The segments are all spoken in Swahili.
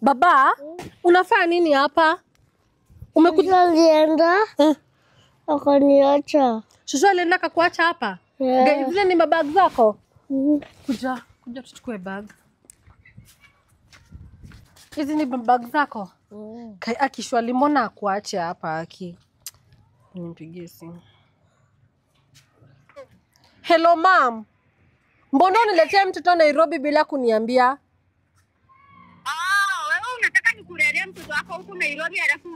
Baba, unafanya nini hapa? Umekuja alienda? Akaniacha. Shushu alienda kakuacha hapa? Yeah. Hizi ni mabag zako? Kuja tuchukue bag. Hizi ni bag zako? Kai akishwali mbona akuache hapa aki? Nimpigie simu. Hello mom. Mbona uniletea mtoto Nairobi bila kuniambia? Wewe unataka nikulelea mtoto wako huko Nairobi alafu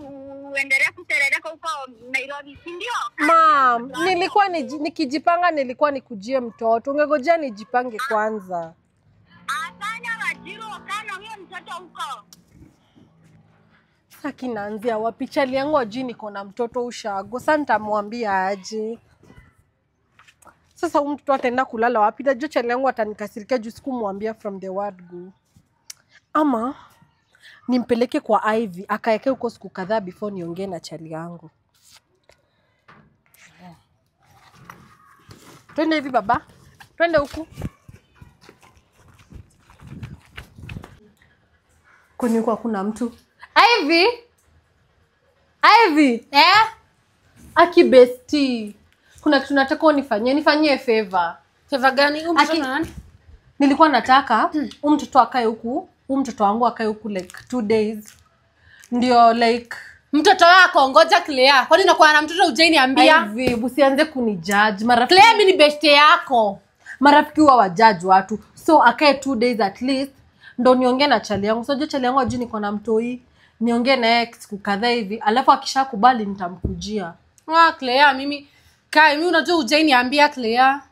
uendelee kutereleka huko Nairobi, si ndio? Mom, nilikuwa nikijipanga nilikuwa nikujie mtoto. Ungegojea nijipange kwanza. Afanya wajiro kana huyo mtoto huko. Sasa kinaanzia wapi? Chali yangu ajui niko na mtoto ushago. Sasa nitamwambia aje? Sasa huyu mtoto ataenda kulala wapi? Najua chali yangu atanikasirikia juu sikumwambia from the word go. Ama nimpeleke kwa Ivy akaeke huko siku kadhaa before niongee na chali yangu. Twende hivi baba. Twende huku. Kwani kwa kuna mtu? Ivy! Ivy! Aki bestie. Kuna kitu nataka unifanyie favor. Favor gani? Nilikuwa nataka mtoto akae huku, mtoto wangu akae huku like 2 days. Ndio like mtoto wako ngoja Clea. Kwani unakuwa na mtoto hujaniambia? Ivy, usianze kunijudge. Marafiki Clea mimi ni bestie yako. Marafiki huwa wajudge watu. So akae 2 days at least. Ndo niongee na chali yangu. So chali yangu ajui niko na mtoi. Niongee na ex siku kadhaa hivi. Alafu akishakubali nitamkujia. Clea mimi unajua hujaniambia Clea.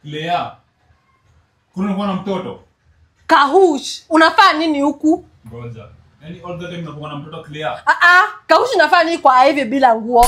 Clea. Kuna na mtoto? Kahush, unafanya nini huku? Ngoja. Yaani all the time unakuwa na mtoto Clea? Kahush unafanya nini kwa Ivy bila nguo?